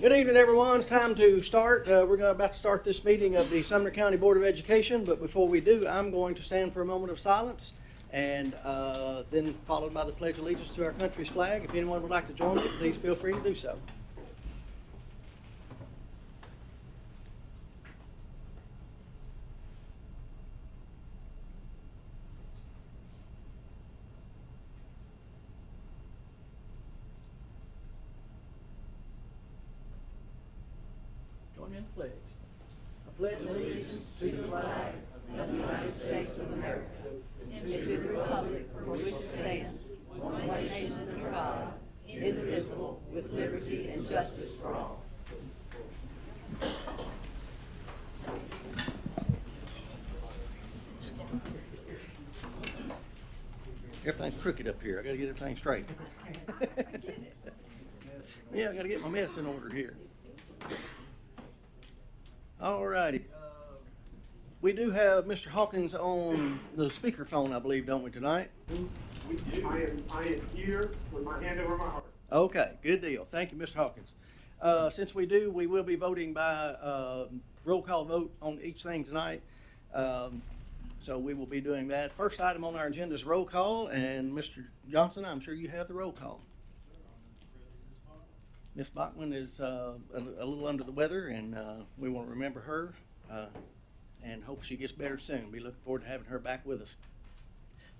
Good evening, everyone. It's time to start. We're about to start this meeting of the Sumner County Board of Education, but before we do, I'm going to stand for a moment of silence and then followed by the Pledge of Allegiance to our country's flag. If anyone would like to join me, please feel free to do so. Join me in the pledge. I pledge allegiance to the flag of the United States of America, and to the republic for which it stands, one nation under God, indivisible, with liberty and justice for all. Everything's crooked up here. I gotta get everything straight. Yeah, I gotta get my mess in order here. All righty. We do have Mr. Hawkins on the speakerphone, I believe, don't we, tonight? We do. I am here with my hand over my heart. Okay, good deal. Thank you, Mr. Hawkins. Since we do, we will be voting by roll call vote on each thing tonight. So we will be doing that. First item on our agenda is roll call, and Mr. Johnson, I'm sure you have the roll call. Ms. Bachman is a little under the weather, and we want to remember her and hope she gets better soon. We look forward to having her back with us.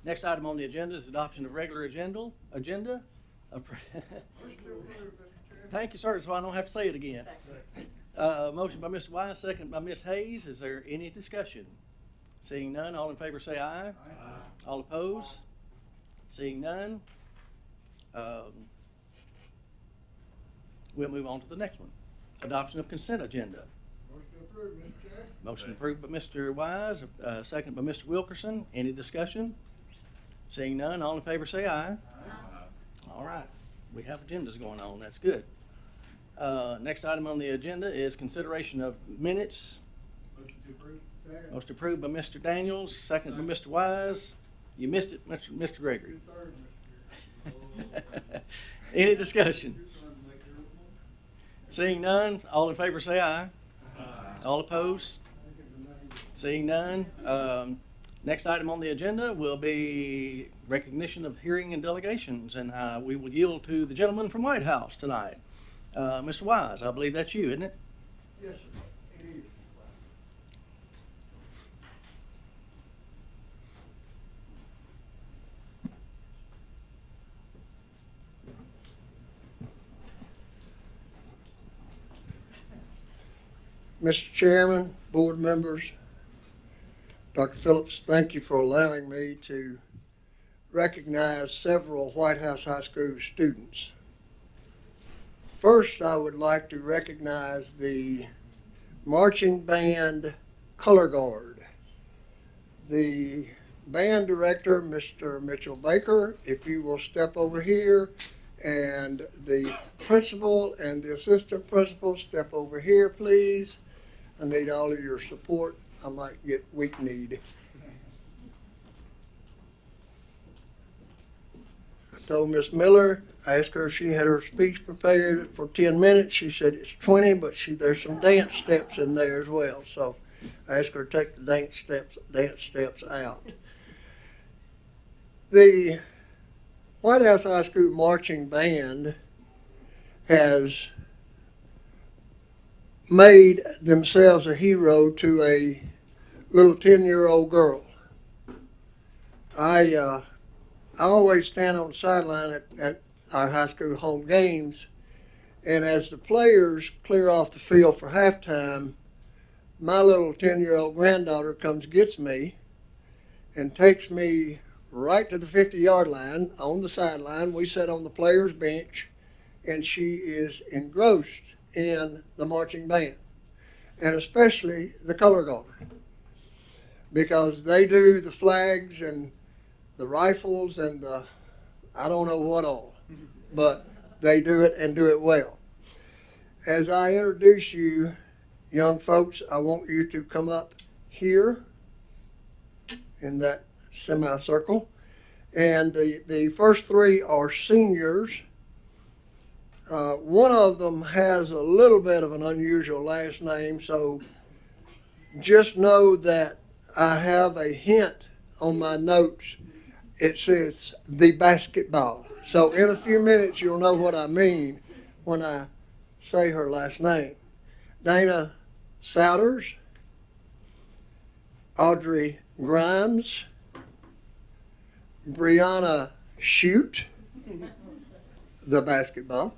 Next item on the agenda is adoption of regular agenda. Thank you, sir, so I don't have to say it again. Motion by Mr. Wise, second by Ms. Hayes. Is there any discussion? Seeing none, all in favor say aye. Aye. All opposed? Seeing none, we'll move on to the next one. Adoption of consent agenda. Motion approved, Mr. Chair. Motion approved by Mr. Wise, second by Mr. Wilkerson. Any discussion? Seeing none, all in favor say aye. Aye. All right, we have agendas going on. That's good. Next item on the agenda is consideration of minutes. Motion to approve. Second. Motion approved by Mr. Daniels, second by Mr. Wise. You missed it, Mr. Gregory. Good third, Mr. Chair. Any discussion? Seeing none, all in favor say aye. Aye. All opposed? Seeing none. Next item on the agenda will be recognition of hearing and delegations, and we will yield to the gentleman from White House tonight. Mr. Wise, I believe that's you, isn't it? Yes, sir. It is. Mr. Chairman, board members, Dr. Phillips, thank you for allowing me to recognize several White House High School students. First, I would like to recognize the marching band color guard. The band director, Mr. Mitchell Baker, if you will step over here, and the principal and the assistant principal step over here, please. I need all of your support. I might get weak-kneed. I told Miss Miller, I asked her if she had her speech prepared for 10 minutes. She said it's 20, but there's some dance steps in there as well. So I asked her to take the dance steps out. The White House High School marching band has made themselves a hero to a little 10-year-old girl. I always stand on the sideline at our high school home games, and as the players clear off the field for halftime, my little 10-year-old granddaughter comes, gets me, and takes me right to the 50-yard line on the sideline. We sit on the players' bench, and she is engrossed in the marching band, and especially the color guard, because they do the flags and the rifles and the I don't know what all, but they do it and do it well. As I introduce you, young folks, I want you to come up here in that semicircle, and the first three are seniors. One of them has a little bit of an unusual last name, so just know that I have a hint on my notes. It says the basketball. So in a few minutes, you'll know what I mean when I say her last name. Dana Souders, Audrey Grimes, Brianna Shute, the basketball,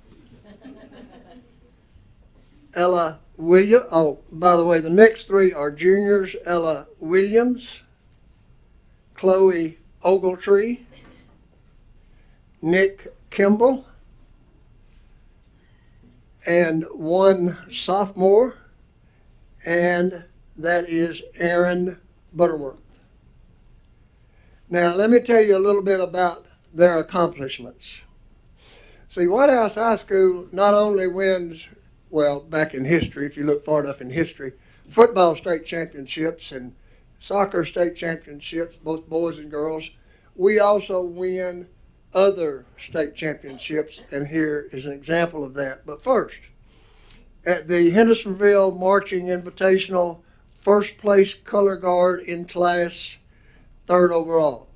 Ella Williams. Oh, by the way, the next three are juniors. Ella Williams, Chloe Ogletree, Nick Kimball, and one sophomore, and that is Aaron Butterworth. Now, let me tell you a little bit about their accomplishments. See, White House High School not only wins, well, back in history, if you look far enough in history, football state championships and soccer state championships, both boys and girls, we also win other state championships, and here is an example of that. But first, at the Hendersonville Marching Invitational, first place color guard in class, third overall.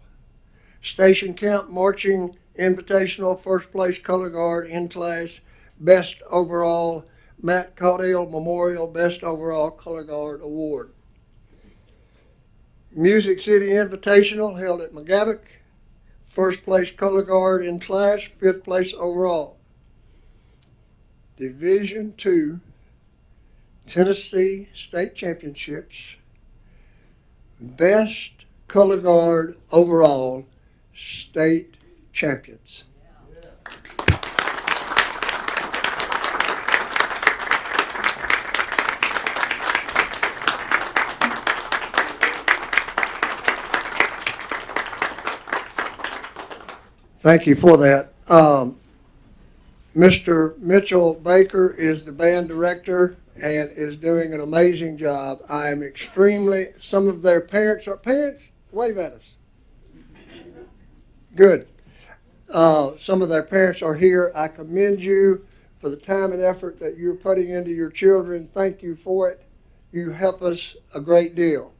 Station Camp Marching Invitational, first place color guard in class, best overall. Matt Caudale Memorial Best Overall Color Guard Award. Music City Invitational held at McGavock, first place color guard in class, fifth place overall. Division II Tennessee State Championships, best color guard overall, state champions. Thank you for that. Mr. Mitchell Baker is the band director and is doing an amazing job. I am some of their parents are parents? Wave at us. Good. Some of their parents are here. I commend you for the time and effort that you're putting into your children. Thank you for it. You help us a great deal.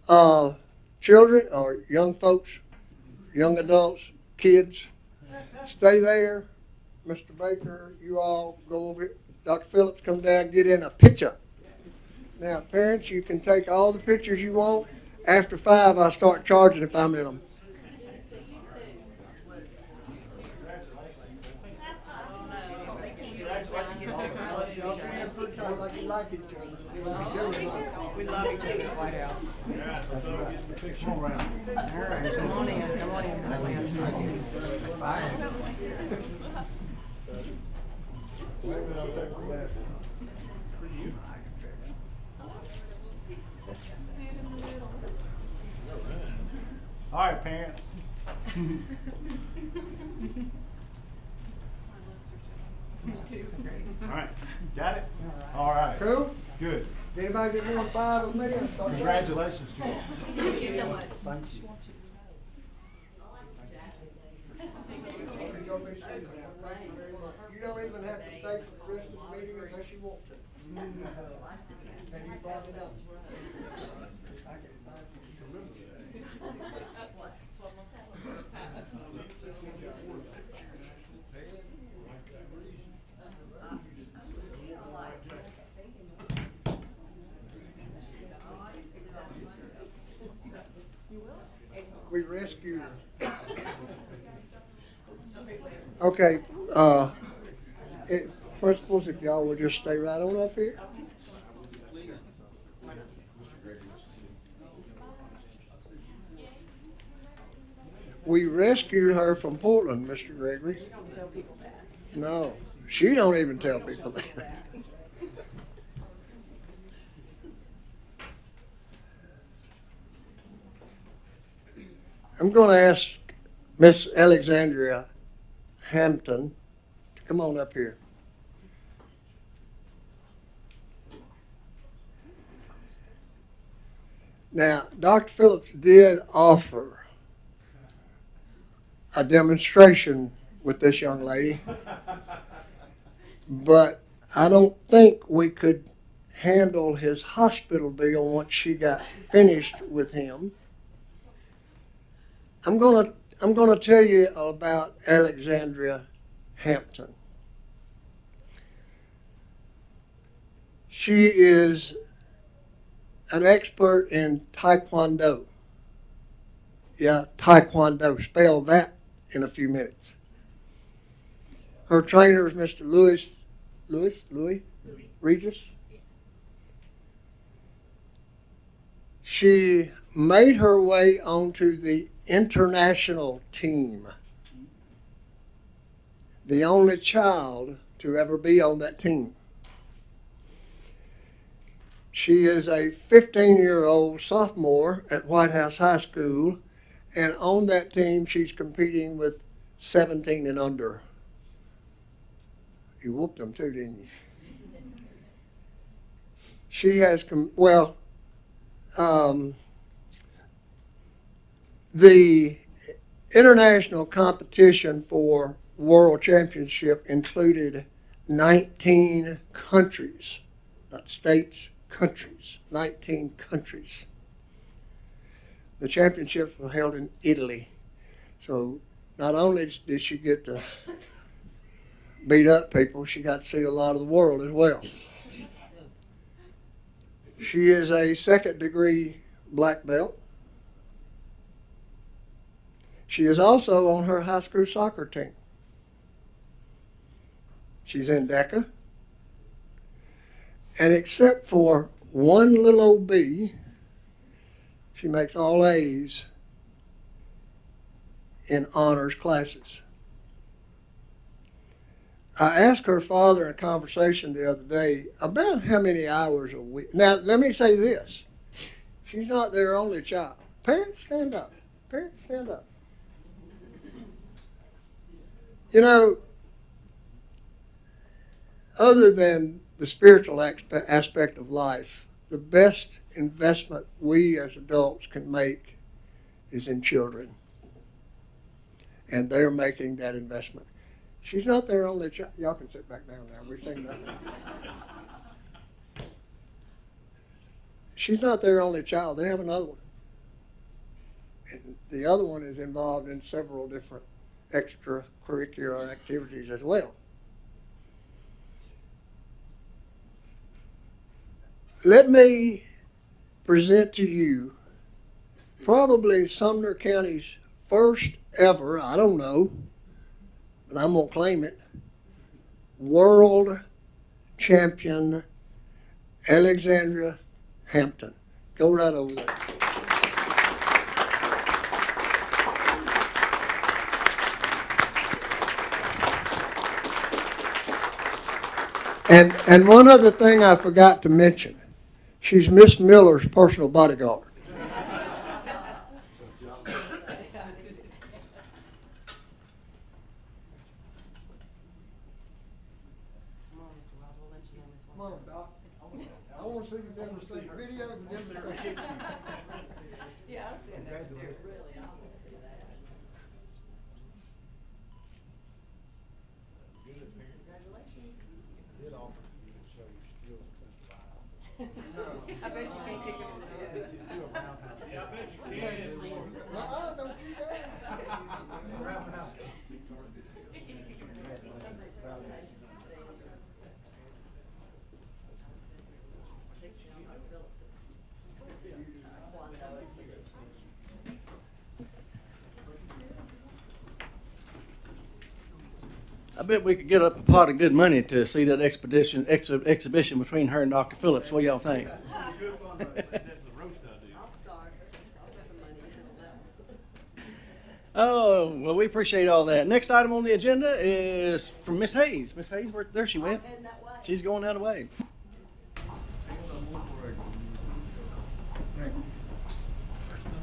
Children or young folks, young adults, kids, stay there. Mr. Baker, you all go over it. Dr. Phillips, come down, get in a picture. Now, parents, you can take all the pictures you want. After 5, I start charging if I'm in them. We love each other at White House. Come on in, come on in. All right, parents. All right, got it? All right. Cool? Good. Anybody get more than 5 of me? I start charging. Congratulations to you. Thank you so much. Thank you. You're gonna be sitting down. Thank you very much. You don't even have to stay for the rest of the meeting unless you want to. And you brought it up. I can invite you to remember that. We rescued her. Okay, principals, if y'all will just stay right on up here. We rescued her from Portland, Mr. Gregory. No, she don't even tell people that. I'm going to ask Miss Alexandria Hampton to come on up here. Now, Dr. Phillips did offer a demonstration with this young lady. but I don't think we could handle his hospital bill once she got finished with him. I'm gonna tell you about Alexandria Hampton. She is an expert in Taekwondo. Yeah, Taekwondo. Spell that in a few minutes. Her trainer is Mr. Louis Regis. She made her way onto the international team. The only child to ever be on that team. She is a 15-year-old sophomore at White House High School, and on that team she's competing with 17 and under. You whooped them too, didn't you? She has, the international competition for world championship included 19 countries, not states, countries, 19 countries. The championships were held in Italy. So not only did she get to beat up people, she got to see a lot of the world as well. She is a second-degree black belt. She is also on her high school soccer team. She's in DECA. And except for one little old B, she makes all A's in honors classes. I asked her father in a conversation the other day about how many hours a week. Now, let me say this. She's not their only child. Parents, stand up. Parents, stand up. You know, other than the spiritual aspect of life, the best investment we as adults can make is in children. And they're making that investment. She's not their only child. Y'all can sit back down now. We've seen nothing. She's not their only child. They have another one. And the other one is involved in several different extracurricular activities as well. Let me present to you probably Sumner County's first ever, I don't know, but I'm going to claim it, world champion Alexandria Hampton. Go right over there. And one other thing I forgot to mention. She's Miss Miller's personal bodyguard. Come on, Doc. I want to see you demonstrate video and demonstrate. Yeah, I've seen that. Really, I want to see that. Congratulations. Did offer you to show your skills at Mr. I bet you can't kick him in the head. Do a roundhouse. Yeah, I bet you can. Don't you dare. Roundhouse. I bet we could get up a pot of good money to see that exhibition between her and Dr. Phillips. What do y'all think? Good fun, though. That's the roast I do. I'll start. I'll put some money into that. Oh, well, we appreciate all that. Next item on the agenda is from Miss Hayes. Miss Hayes, there she went. Heading that way. She's going that way.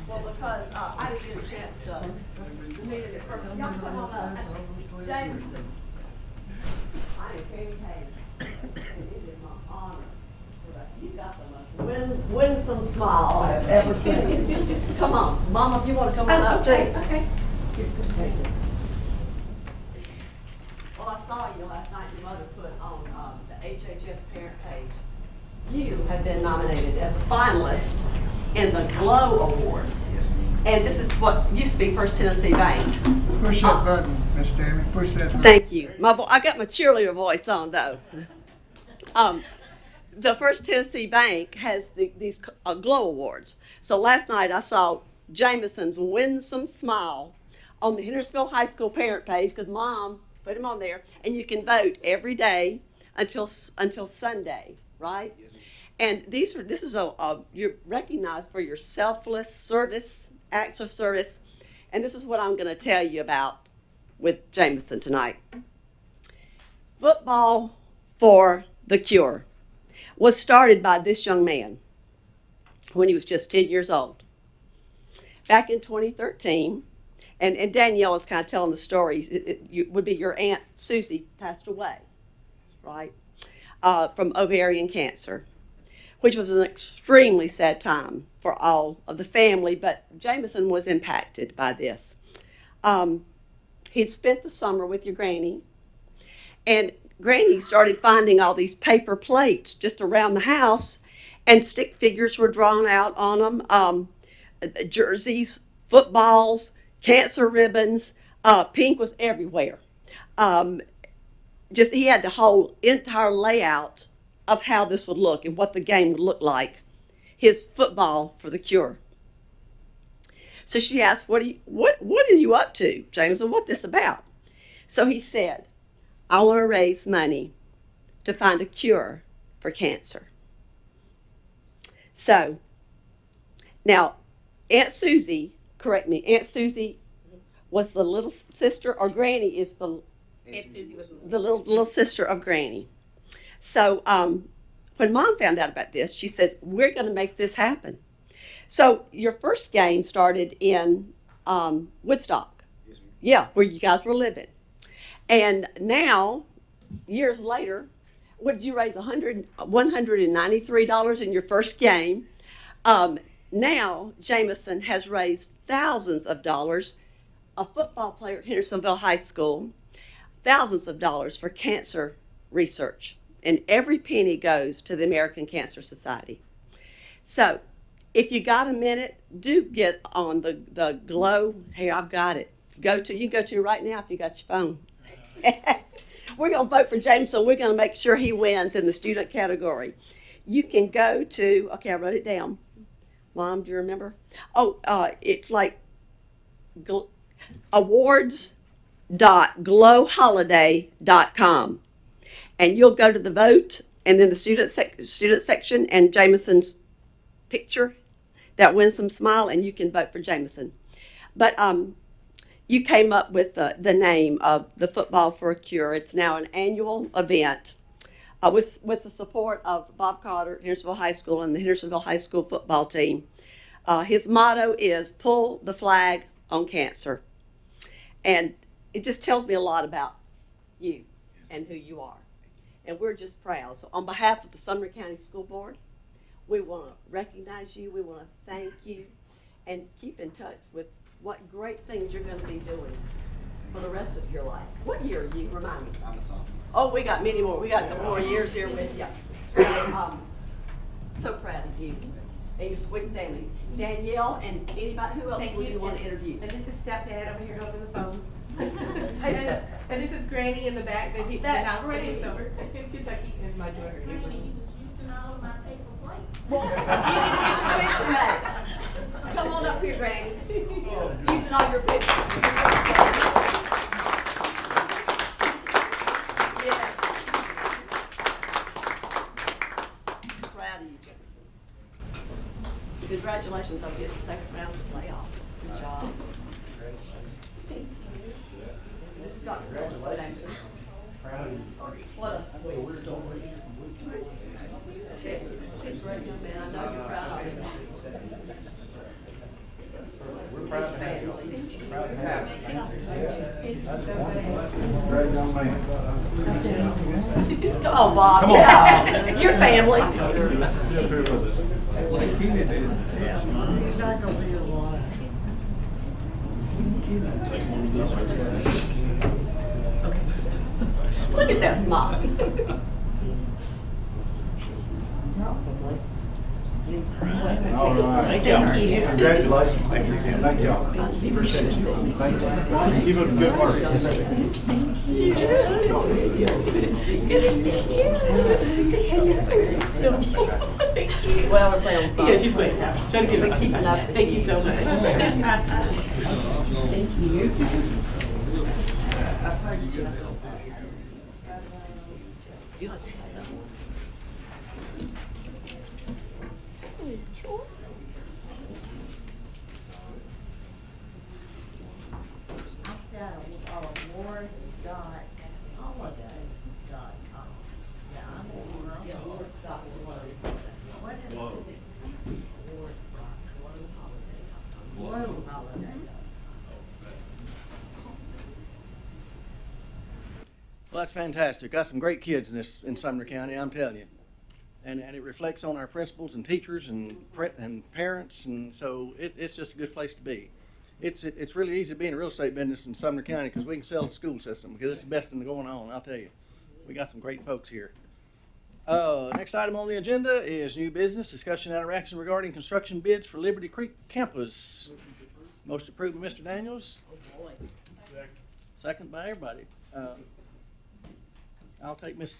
Well, because I didn't get a chance to meet him in person. Y'all come on up. Jameson. I am Katie Hayes, and it is my honor. You got the most winsome smile I've ever seen. Come on, Mama, if you want to come on up, too. Okay. Well, I saw you last night, your mother put on the HHS parent page. You have been nominated as a finalist in the GLOW Awards. And this is what used to be First Tennessee Bank. Push that button, Miss Tammy, push that button. Thank you. I got my cheerleader voice on though. The First Tennessee Bank has these GLOW Awards. So last night I saw Jameson's winsome smile on the Hendersonville High School parent page because Mom put him on there, and you can vote every day until Sunday, right? Yes, ma'am. And this is you're recognized for your selfless service, acts of service, and this is what I'm going to tell you about with Jameson tonight. Football for the Cure was started by this young man when he was just 10 years old. Back in 2013, and Danielle is kind of telling the story, it would be your Aunt Susie passed away, right, from ovarian cancer, which was an extremely sad time for all of the family, but Jameson was impacted by this. He'd spent the summer with your granny, and Granny started finding all these paper plates just around the house, and stick figures were drawn out on them, jerseys, footballs, cancer ribbons, pink was everywhere. He had the whole entire layout of how this would look and what the game would look like. His Football for the Cure. So she asked, what are you up to, Jameson? What's this about? So he said, I want to raise money to find a cure for cancer. So now, Aunt Susie, correct me, Aunt Susie was the little sister, or Granny is the little sister of Granny. So when Mom found out about this, she says, we're going to make this happen. So your first game started in Woodstock. Yes, ma'am. Yeah, where you guys were living. And now, years later, what did you raise, $193 in your first game? Now, Jameson has raised thousands of dollars, a football player at Hendersonville High School, thousands of dollars for cancer research. And every penny goes to the American Cancer Society. So, if you got a minute, do get on the GLOW. Here, I've got it. You can go to right now if you got your phone. We're going to vote for Jameson. We're going to make sure he wins in the student category. You can go to, okay, I wrote it down. Mom, do you remember? It's like awards.glowholiday.com. And you'll go to the vote, and then the student section, and Jameson's picture, that winsome smile, and you can vote for Jameson. But you came up with the name of the Football for a Cure. It's now an annual event with the support of Bob Carter at Hendersonville High School and the Hendersonville High School football team. His motto is pull the flag on cancer. And it just tells me a lot about you and who you are. And we're just proud. So on behalf of the Sumner County School Board, we want to recognize you, we want to thank you, and keep in touch with what great things you're going to be doing for the rest of your life. What year are you? Remind me. I'm a sophomore. Oh, we got many more. We got a couple more years here with you. So proud of you and your sweet family. Danielle and anybody, who else would you want to introduce? And this is stepdad over here over the phone. and this is Granny in the back that the That's house Granny. is over in Kentucky, and my daughter. Granny, you was using all of my paper plates. Well, you need to get your picture made. Come on up here, Granny. Using all your pictures. Yes. Proud of you, Jefferson. Congratulations on getting the second round of the playoffs. Good job. This is Dr. Phillips Jameson. What a sweet story. She's great young man. I know you're proud of him. We're proud to have you. Proud to have you. That's wonderful. Great young man. Come on, Bob. Come on. Yeah. Your family. Look at that smile. All right. Thank you. Congratulations. Thank you again. Thank y'all. Appreciate you. Thank you. Keep up the good work. Yes, sir. Well, we're playing phone. Yeah, she's waiting. Try to get it. Thank you so much. Thank you. Well, that's fantastic. Got some great kids in Sumner County, I'm telling you. And it reflects on our principals and teachers and parents, and so it's just a good place to be. It's really easy to be in a real estate business in Sumner County because we can sell the school system because it's the best thing going on, I'll tell you. We got some great folks here. Next item on the agenda is new business, discussion and interaction regarding construction bids for Liberty Creek Campus. Most approved by Mr. Daniels. Oh, boy. Second by everybody. I'll take Miss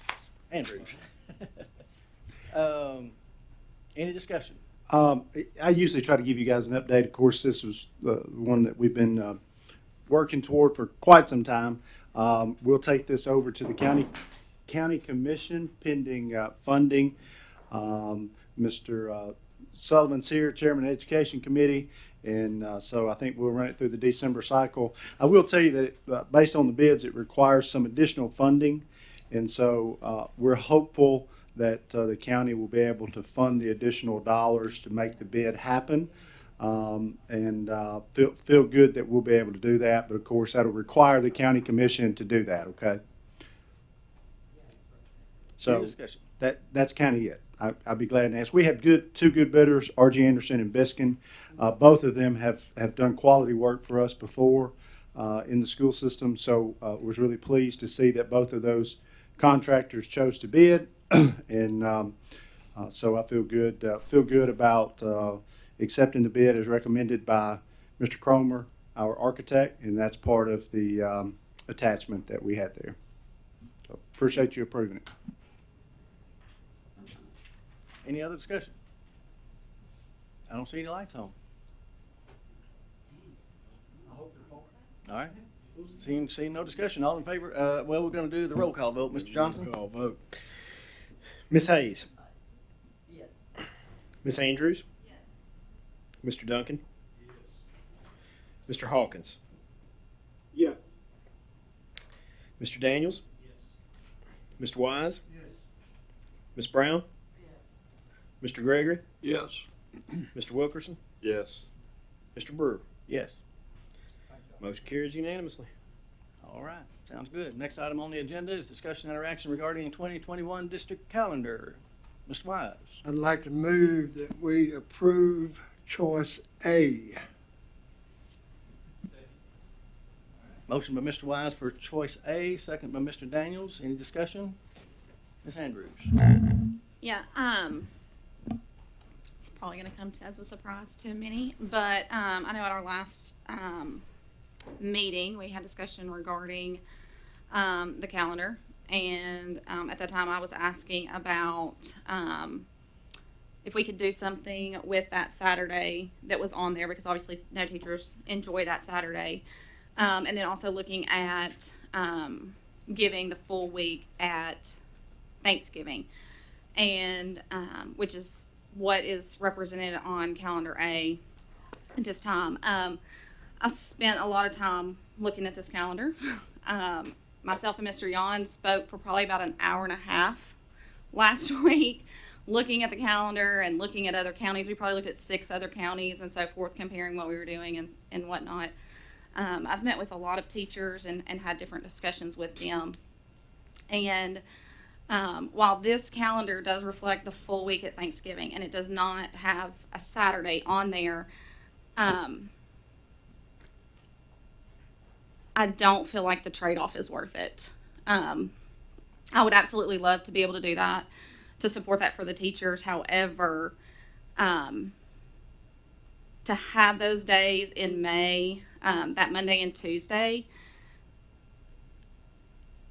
Andrews. Any discussion? I usually try to give you guys an update. Of course, this was one that we've been working toward for quite some time. We'll take this over to the county commission pending funding. Mr. Sullivan's here, Chairman of the Education Committee, and so I think we'll run it through the December cycle. I will tell you that based on the bids, it requires some additional funding, and so we're hopeful that the county will be able to fund the additional dollars to make the bid happen, and feel good that we'll be able to do that. But of course, that'll require the county commission to do that. Okay. So Any discussion? that's kind of it. I'd be glad to ask. We have two good bidders, R.G. Anderson and Biskin. Both of them have done quality work for us before in the school system. So was really pleased to see that both of those contractors chose to bid, and so I feel good about accepting the bid as recommended by Mr. Cromer, our architect, and that's part of the attachment that we had there. So appreciate you approving it. Any other discussion? I don't see any lights on. All right. Seeing no discussion. All in favor? Well, we're going to do the roll call vote. Mr. Johnson? Roll call vote. Ms. Hayes. Yes. Ms. Andrews. Mr. Duncan. Mr. Hawkins. Yes. Mr. Daniels. Mr. Wise. Ms. Brown. Mr. Gregory. Yes. Mr. Wilkerson. Yes. Mr. Brewer. Yes. Motion carries unanimously. All right. Sounds good. Next item on the agenda is discussion and interaction regarding 2021 district calendar. Mr. Wise. I'd like to move that we approve choice A. Motion by Mr. Wise for choice A, second by Mr. Daniels. Any discussion? Ms. Andrews. Yeah, it's probably gonna come as a surprise to many, but, I know at our last, meeting, we had discussion regarding, the calendar. And, at that time I was asking about, if we could do something with that Saturday that was on there, because obviously no teachers enjoy that Saturday. And then also looking at, giving the full week at Thanksgiving, and which is what is represented on calendar A at this time. I spent a lot of time looking at this calendar. Myself and Mr. Yon spoke for probably about an hour and a half last week, looking at the calendar and looking at other counties. We probably looked at 6 other counties and so forth, comparing what we were doing and whatnot. I've met with a lot of teachers and had different discussions with them. And while this calendar does reflect the full week at Thanksgiving, and it does not have a Saturday on there, I don't feel like the trade-off is worth it. I would absolutely love to be able to do that, to support that for the teachers. However, to have those days in May, that Monday and Tuesday,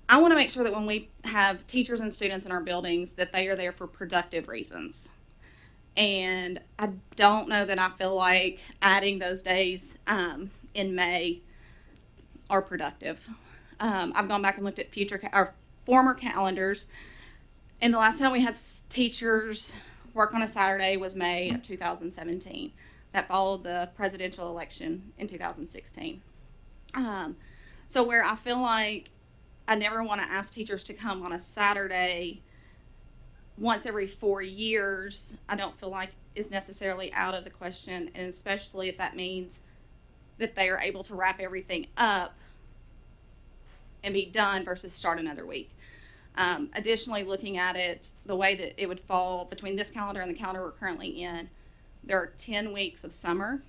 I want to make sure that when we have teachers and students in our buildings, that they are there for productive reasons. And I don't know that I feel like adding those days in May are productive. I've gone back and looked at our former calendars, and the last time we had teachers work on a Saturday was May of 2017. That followed the presidential election in 2016. So where I feel like I never want to ask teachers to come on a Saturday once every 4 years, I don't feel like is necessarily out of the question, and especially if that means that they are able to wrap everything up and be done versus start another week. Additionally, looking at it, the way that it would fall between this calendar and the calendar we're currently in, there are 10 weeks of summer.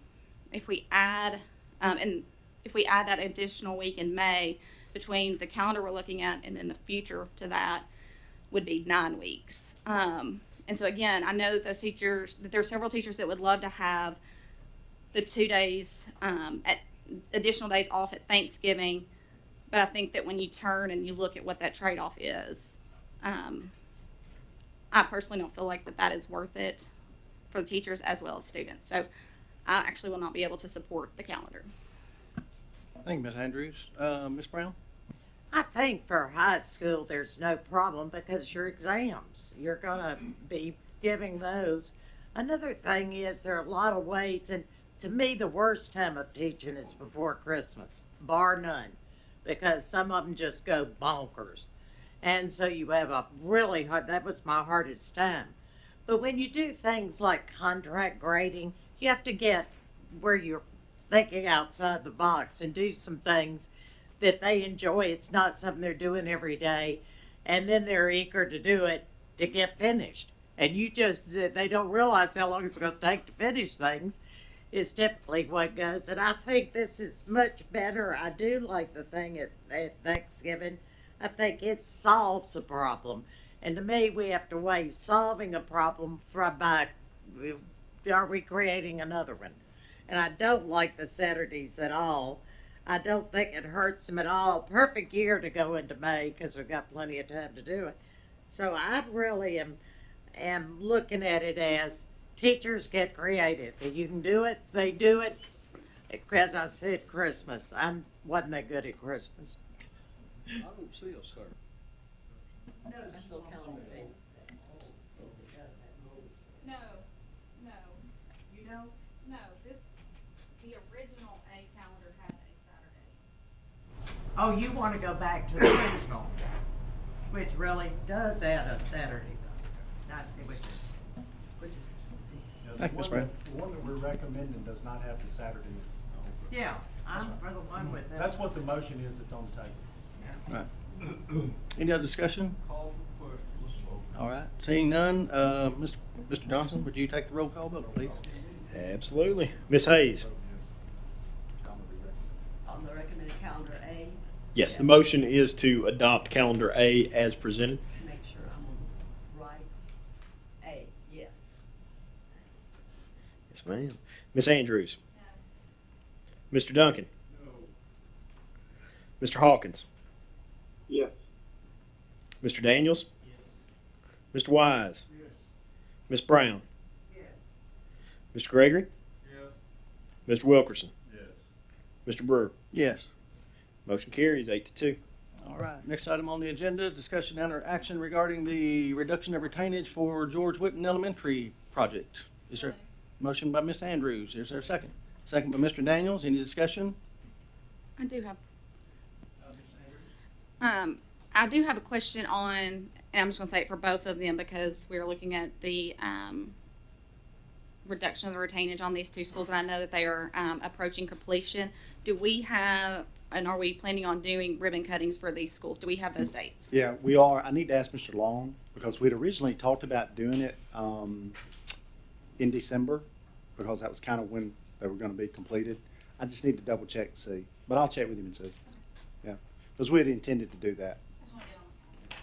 If we add, that additional week in May between the calendar we're looking at and then the future to that, would be 9 weeks. And so again, I know that there are several teachers that would love to have the 2 days, additional days off at Thanksgiving. But I think that when you turn and you look at what that trade-off is, I personally don't feel like that is worth it for the teachers as well as students. So I actually will not be able to support the calendar. Thank you, Ms. Andrews. Ms. Brown? I think for high school, there's no problem because your exams, you're going to be giving those. Another thing is there are a lot of ways, and to me, the worst time of teaching is before Christmas, bar none, because some of them just go bonkers. And so you have a really hard, that was my hardest time. But when you do things like contract grading, you have to get where you're thinking outside the box and do some things that they enjoy. It's not something they're doing every day. And then they're eager to do it to get finished. And they don't realize how long it's going to take to finish things is typically what goes. And I think this is much better. I do like the thing at Thanksgiving. I think it solves a problem. And to me, we have to weigh solving a problem by, are we creating another one? And I don't like the Saturdays at all. I don't think it hurts them at all. Perfect year to go into May because we've got plenty of time to do it. So I really am looking at it as teachers get creative. If you can do it, they do it. As I said, Christmas. I wasn't that good at Christmas. I don't see a sir. No. You know? No, the original A calendar had a Saturday. Oh, you want to go back to the original, which really does add a Saturday. I see which is. Thank you, Ms. Brown. The one that we're recommending does not have the Saturday. Yeah, I'm for the one with that. That's what the motion is that's on the table. Right. Any other discussion? Call for question. Let's vote. All right. Seeing none, Mr. Johnson, would you take the roll call vote, please? Absolutely. Ms. Hayes? On the recommended calendar A, Yes, the motion is to adopt calendar A as presented. make sure I'm on the right. A, yes. Yes, ma'am. Ms. Andrews? Mr. Duncan? Mr. Hawkins? Yes. Mr. Daniels? Mr. Wise? Ms. Brown? Mr. Gregory? Mr. Wilkerson? Mr. Brewer? Yes. Motion carries 8-2. All right. Next item on the agenda, discussion and action regarding the reduction of retainage for George Whitten Elementary project. Is there a motion by Ms. Andrews? Is there a second? Second by Mr. Daniels. Any discussion? I do have. I do have a question on, and I'm just going to say it for both of them because we're looking at the reduction of the retainage on these two schools, and I know that they are approaching completion. Do we have, and are we planning on doing ribbon cuttings for these schools? Do we have those dates? Yeah, we are. I need to ask Mr. Long because we'd originally talked about doing it in December because that was kind of when they were going to be completed. I just need to double check and see, but I'll check with him and see. Yeah, because we had intended to do that.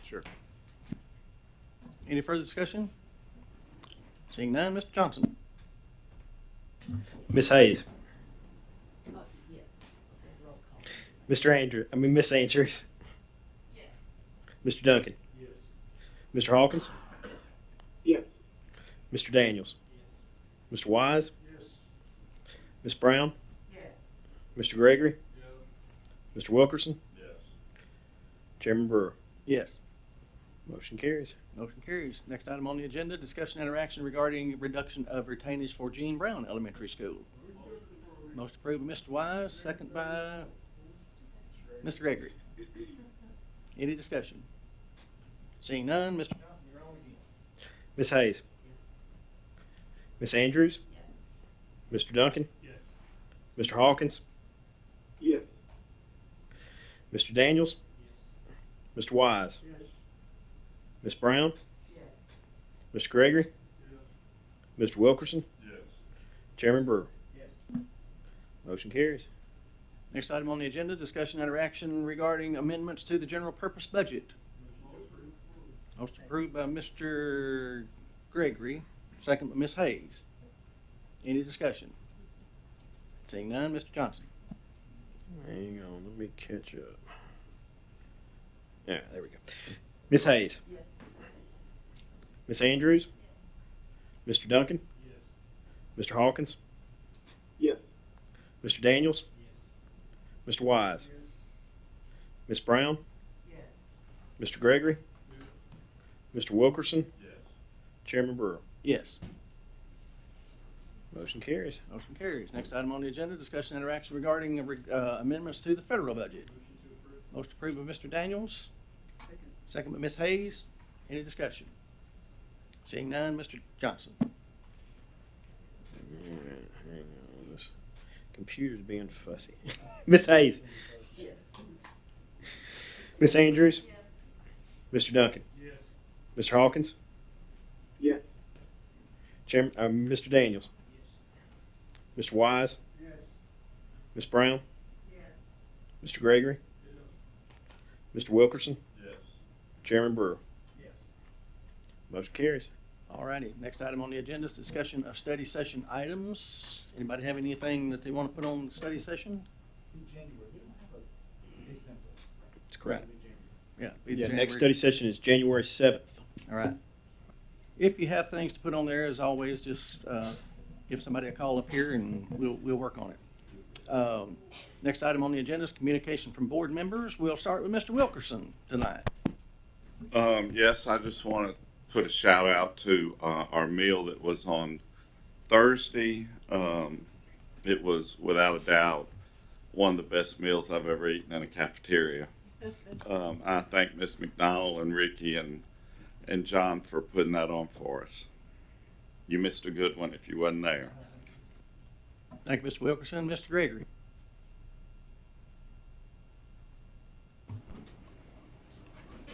Sure. Sure. Any further discussion? Seeing none, Mr. Johnson. Miss Hayes. Yes. Roll call. Miss Andrews. Yes. Mr. Duncan. Yes. Mr. Hawkins. Yes. Mr. Daniels. Mr. Wise. Miss Brown. Yes. Mr. Gregory. Mr. Wilkerson. Chairman Brewer. Yes. Motion carries. Motion carries. Next item on the agenda, discussion and interaction regarding reduction of retainage for Gene Brown Elementary School. Most approved by Mr. Wise, second by Mr. Gregory. Any discussion? Seeing none, Mr. Johnson, you're on again. Miss Hayes. Miss Andrews. Yes. Mr. Duncan. Yes. Mr. Hawkins. Yes. Mr. Daniels. Mr. Wise. Miss Brown. Yes. Mr. Gregory. Mr. Wilkerson. Chairman Brewer. Yes. Motion carries. Next item on the agenda, discussion and interaction regarding amendments to the general purpose budget. Most approved by Mr. Gregory, second by Ms. Hayes. Any discussion? Seeing none, Mr. Johnson. Hang on, let me catch up. Yeah, there we go. Miss Hayes. Yes. Miss Andrews. Mr. Duncan. Mr. Hawkins. Yes. Mr. Daniels. Mr. Wise. Miss Brown. Yes. Mr. Gregory. Mr. Wilkerson. Chairman Brewer. Yes. Motion carries. Motion carries. Next item on the agenda, discussion and interaction regarding amendments to the federal budget. Most approved by Mr. Daniels, second by Ms. Hayes. Any discussion? Seeing none, Mr. Johnson. Alright, hang on. This computer's being fussy. Miss Hayes. Yes. Miss Andrews. Yes. Mr. Duncan. Mr. Hawkins. Yes. Mr. Daniels. Mr. Wise. Miss Brown. Yes. Mr. Gregory. Mr. Wilkerson. Chairman Brewer. Yes. Motion carries. Alrighty, next item on the agenda is discussion of study session items. Anybody have anything that they want to put on the study session? That's correct. Yeah. be the Yeah, next January- study session is January 7th. All right. If you have things to put on there, as always, just give somebody a call up here and we'll work on it. Next item on the agenda is communication from board members. We'll start with Mr. Wilkerson tonight. Yes, I just want to put a shout out to our meal that was on Thursday. It was without a doubt one of the best meals I've ever eaten in a cafeteria. I thank Miss McDonald and Ricky and John for putting that on for us. You missed a good one if you wasn't there. Thank you, Mr. Wilkerson. Mr. Gregory.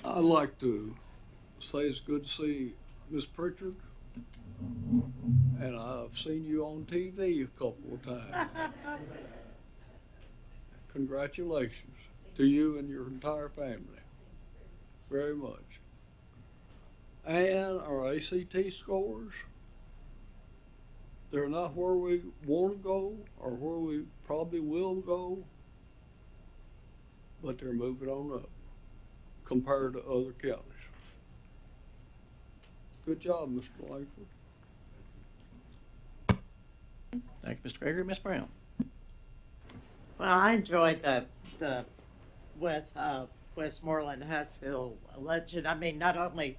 I'd like to say it's good to see Miss Pritchard, and I've seen you on TV a couple of times. Congratulations to you and your entire family, very much. And our ACT scores, they're not where we want to go or where we probably will go, but they're moving on up compared to other counties. Good job, Mr. Langford. Thank you, Mr. Gregory. Ms. Brown. Well, I enjoyed the Westmoreland High School luncheon. I mean, not only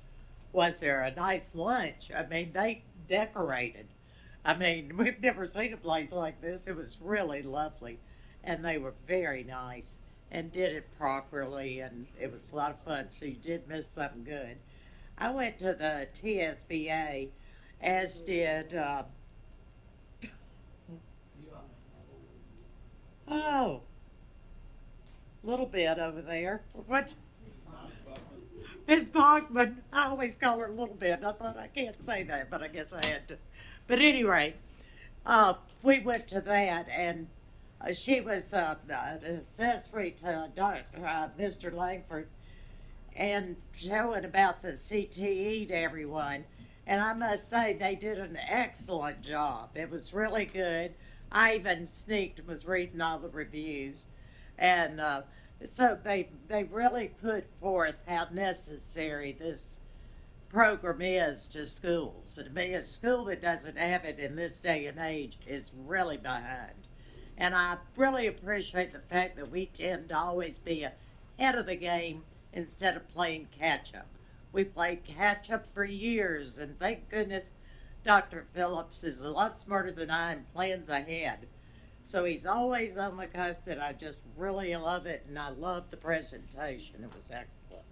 was there a nice lunch, I mean, they decorated. I mean, we've never seen a place like this. It was really lovely, and they were very nice and did it properly, and it was a lot of fun, so you did miss something good. I went to the TSBA, as did, oh, little bit over there. What's Miss Bachman? I always call her a little bit. I thought I can't say that, but I guess I had to. But anyway, we went to that, and she was an accessory to Mr. Langford. and showing about the CTE to everyone. And I must say, they did an excellent job. It was really good. I even sneaked and was reading all the reviews. And so they really put forth how necessary this program is to schools. And to me, a school that doesn't have it in this day and age is really behind. And I really appreciate the fact that we tend to always be ahead of the game instead of playing catch up. We played catch up for years, and thank goodness Dr. Phillips is a lot smarter than I and plans ahead. So he's always on the cusp, and I just really love it, and I love the presentation. It was excellent.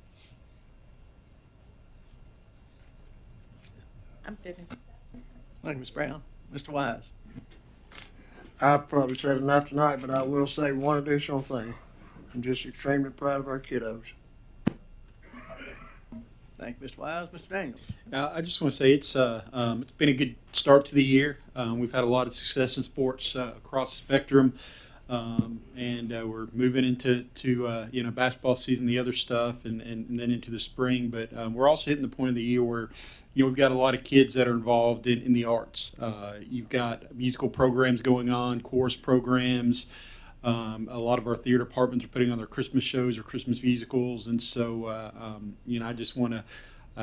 I'm finished. Thank you, Ms. Brown. Mr. Wise. I've probably said enough tonight, but I will say one additional thing. I'm just extremely proud of our kiddos. Thank you, Mr. Wise. Mr. Daniels. I just want to say it's been a good start to the year. We've had a lot of success in sports across the spectrum, and we're moving into basketball season, the other stuff, and then into the spring. But we're also hitting the point of the year where we've got a lot of kids that are involved in the arts. You've got musical programs going on, chorus programs. A lot of our theater departments are putting on their Christmas shows or Christmas musicals, and so I just want to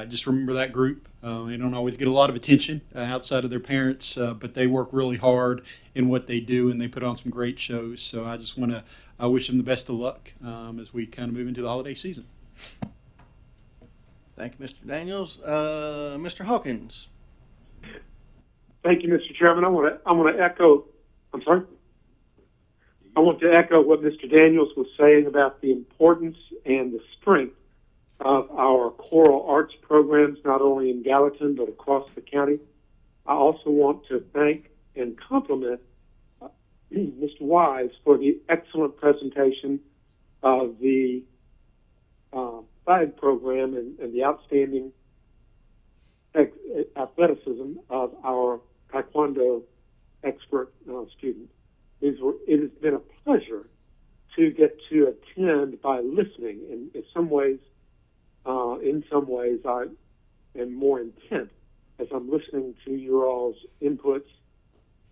just remember that group. They don't always get a lot of attention outside of their parents, but they work really hard in what they do, and they put on some great shows. So I just want to wish them the best of luck as we kind of move into the holiday season. Thank you, Mr. Daniels. Mr. Hawkins. Thank you, Mr. Chairman. I want to echo. I'm sorry. I want to echo what Mr. Daniels was saying about the importance and the strength of our choral arts programs, not only in Gallatin, but across the county. I also want to thank and compliment Mr. Wise for the excellent presentation of the FAG program and the outstanding athleticism of our Taekwondo expert student. It has been a pleasure to get to attend by listening. And in some ways, I am more intent as I'm listening to your all's inputs.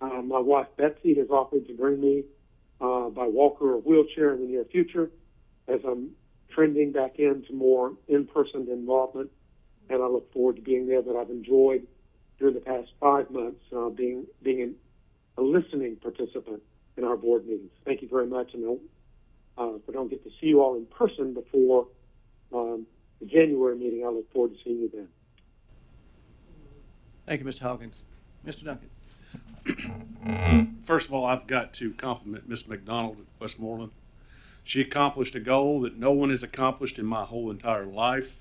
My wife Betsy has offered to bring me by walker or wheelchair in the near future as I'm trending back into more in-person involvement, and I look forward to being there. But I've enjoyed during the past 5 months being a listening participant in our board meetings. Thank you very much, and if I don't get to see you all in person before the January meeting, I look forward to seeing you then. Thank you, Mr. Hawkins. Mr. Duncan. First of all, I've got to compliment Miss McDonald at Westmoreland. She accomplished a goal that no one has accomplished in my whole entire life.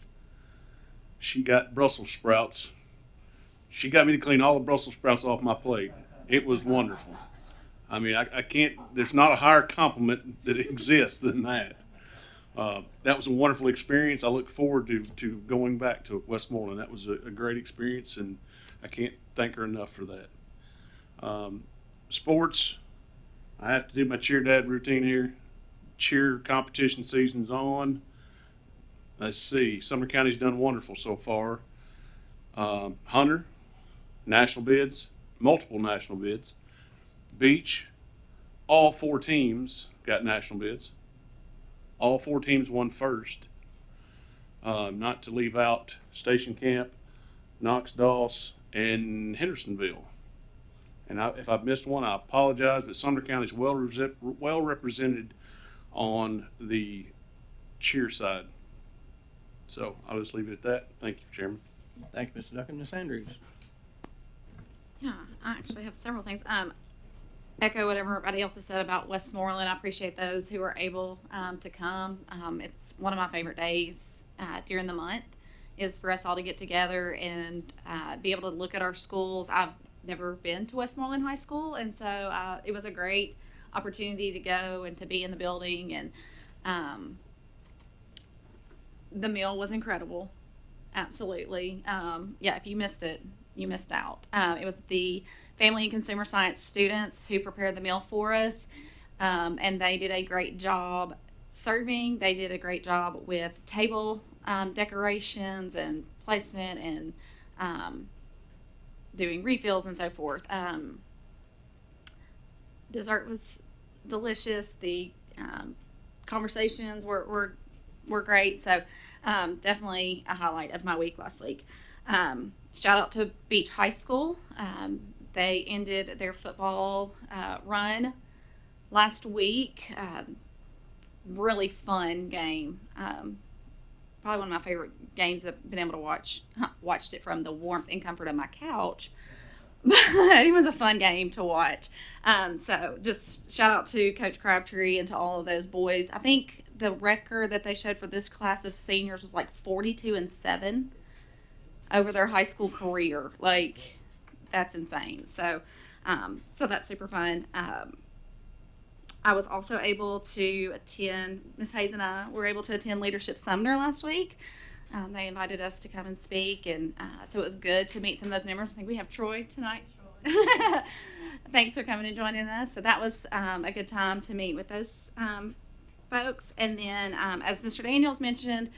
She got Brussels sprouts. She got me to clean all the Brussels sprouts off my plate. It was wonderful. I mean, I can't, there's not a higher compliment that exists than that. That was a wonderful experience. I look forward to going back to Westmoreland. That was a great experience, and I can't thank her enough for that. Sports, I have to do my cheer dad routine here. Cheer competition season's on. Let's see, Sumner County's done wonderful so far. Hunter, national bids, multiple national bids. Beach, all 4 teams got national bids. All 4 teams won first. Not to leave out Station Camp, Knox Doss, and Hendersonville. And if I've missed one, I apologize, but Sumner County is well represented on the cheer side. So I'll just leave it at that. Thank you, Chairman. Thank you, Mr. Duncan. Ms. Andrews. Yeah, I actually have several things. Echo what everybody else has said about Westmoreland. I appreciate those who are able to come. It's one of my favorite days during the month is for us all to get together and be able to look at our schools. I've never been to Westmoreland High School, and so it was a great opportunity to go and to be in the building. And the meal was incredible. Absolutely. Yeah, if you missed it, you missed out. It was the Family and Consumer Science students who prepared the meal for us, and they did a great job serving. They did a great job with table decorations and placement and doing refills and so forth. Dessert was delicious. The conversations were great. So definitely a highlight of my week last week. Shout out to Beach High School. They ended their football run last week. Really fun game. Probably one of my favorite games I've been able to watch. Watched it from the warmth and comfort of my couch. But it was a fun game to watch. So just shout out to Coach Crabtree and to all of those boys. I think the record that they showed for this class of seniors was like 42-7 over their high school career. Like, that's insane. So that's super fun. I was also able to attend, Ms. Hayes and I were able to attend Leadership Sumner last week. They invited us to come and speak, and so it was good to meet some of those members. I think we have Troy tonight. Thanks for coming and joining us. So that was a good time to meet with those folks. And then, as Mr. Daniels mentioned,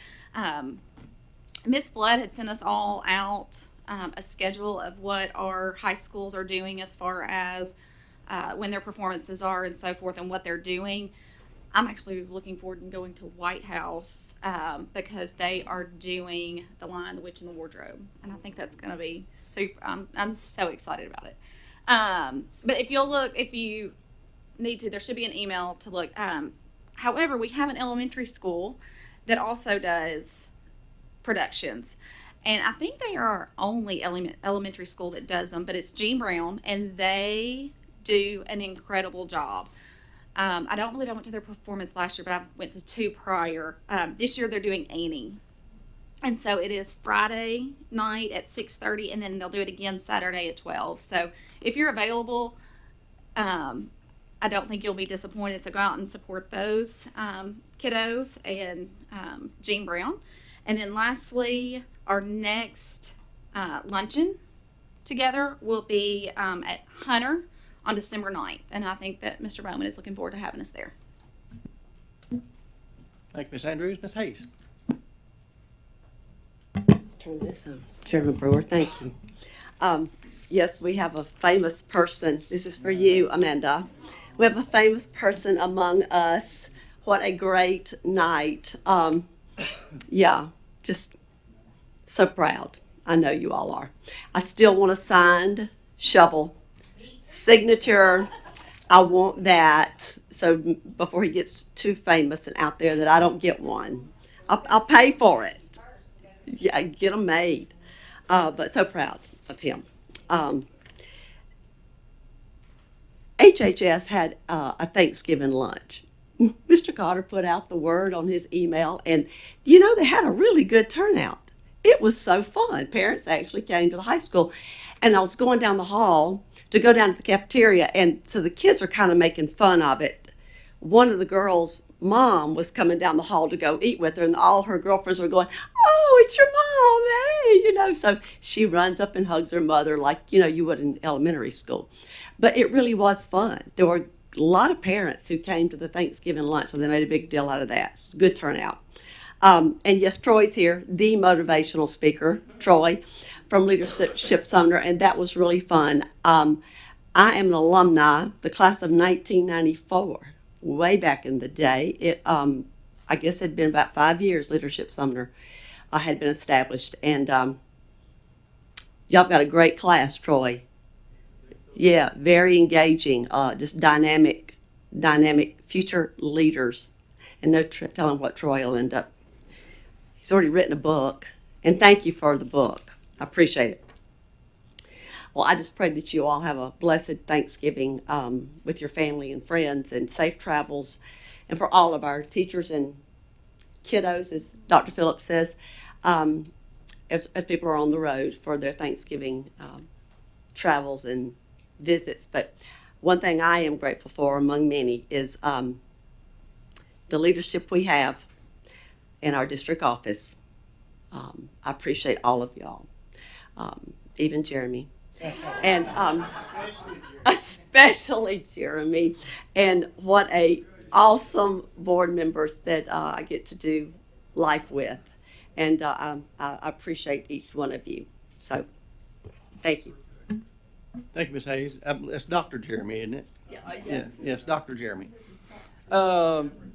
Miss Flood had sent us all out a schedule of what our high schools are doing as far as when their performances are and so forth and what they're doing. I'm actually looking forward to going to White House because they are doing The Lion, the Witch, and the Wardrobe. And I think that's going to be super. I'm so excited about it. But if you need to, there should be an email to look. However, we have an elementary school that also does productions. And I think they are our only elementary school that does them, but it's Gene Brown, and they do an incredible job. I don't believe I went to their performance last year, but I went to 2 prior. This year they're doing Annie. And so it is Friday night at 6:30, and then they'll do it again Saturday at 12. So if you're available, I don't think you'll be disappointed. So go out and support those kiddos and Gene Brown. And then lastly, our next luncheon together will be at Hunter on December 9th. And I think that Mr. Bowman is looking forward to having us there. Thank you, Ms. Andrews. Ms. Hayes. Turn this on. Chairman Brewer, thank you. Yes, we have a famous person. This is for you, Amanda. We have a famous person among us. What a great night. Yeah, just so proud. I know you all are. I still want a signed shovel signature. I want that. So before he gets too famous and out there that I don't get one, I'll pay for it. Yeah, get them made. But so proud of him. HHS had a Thanksgiving lunch. Mr. Cotter put out the word on his email, and they had a really good turnout. It was so fun. Parents actually came to the high school, and I was going down the hall to go down to the cafeteria, and so the kids are kind of making fun of it. One of the girls' mom was coming down the hall to go eat with her, and all her girlfriends were going, "Oh, it's your mom, hey," So she runs up and hugs her mother like, you would in elementary school. But it really was fun. There were a lot of parents who came to the Thanksgiving lunch, so they made a big deal out of that. It's a good turnout. And yes, Troy's here, the motivational speaker, Troy, from Leadership Sumner, and that was really fun. I am an alumni, the class of 1994, way back in the day. It, I guess it had been about 5 years Leadership Sumner had been established, and y'all got a great class, Troy. Yeah, very engaging, just dynamic future leaders, and no telling what Troy will end up. He's already written a book, and thank you for the book. I appreciate it. Well, I just pray that you all have a blessed Thanksgiving with your family and friends, and safe travels. And for all of our teachers and kiddos, as Dr. Phillips says, as people are on the road for their Thanksgiving travels and visits. But one thing I am grateful for among many is the leadership we have in our district office. I appreciate all of y'all, even Jeremy. And especially Jeremy, and what a awesome board members that I get to do life with. And I appreciate each one of you. So, thank you. Thank you, Ms. Hayes. It's Dr. Jeremy, isn't it? Yes. Yes, Dr. Jeremy.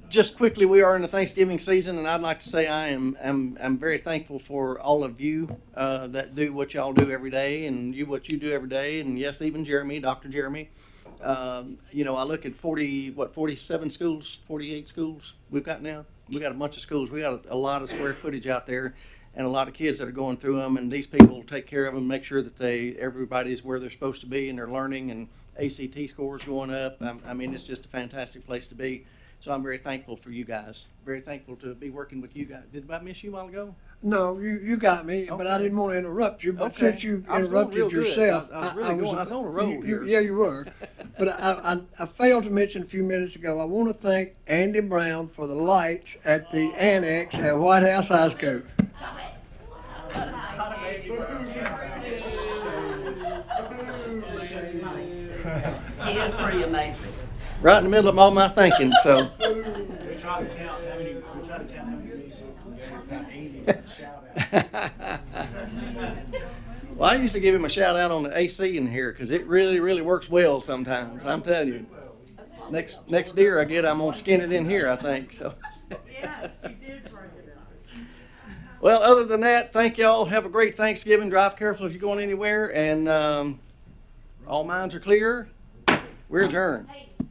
Just quickly, we are in the Thanksgiving season, and I'd like to say I'm very thankful for all of you that do what y'all do every day, and what you do every day, and yes, even Jeremy, Dr. Jeremy. You know, I look at 47 schools, 48 schools we've got now. We got a bunch of schools. We got a lot of square footage out there, and a lot of kids that are going through them. And these people take care of them, make sure that everybody's where they're supposed to be, and they're learning, and ACT scores going up. I mean, it's just a fantastic place to be. So I'm very thankful for you guys. Very thankful to be working with you guys. Did I miss you a while ago? No, you got me, but I didn't want to interrupt you. But Okay. since you I was doing real interrupted good. yourself, I was really going. I was on a roll here. Yeah, you were. But I failed to mention a few minutes ago. I want to thank Andy Brown for the lights at the annex at White House High School. He is pretty amazing. Right in the middle of all my thinking. So. We try to count how many music we gave shout out. Well, I used to give him a shout out on the AC in here because it really, really works well sometimes. I'm telling you. Next deer I get, I'm gonna skin it in here, I think. So. Yes, you did bring it up. Well, other than that, thank y'all. Have a great Thanksgiving. Drive careful if you're going anywhere. And all minds are clear. We're adjourned.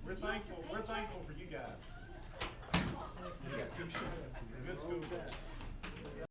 We're thankful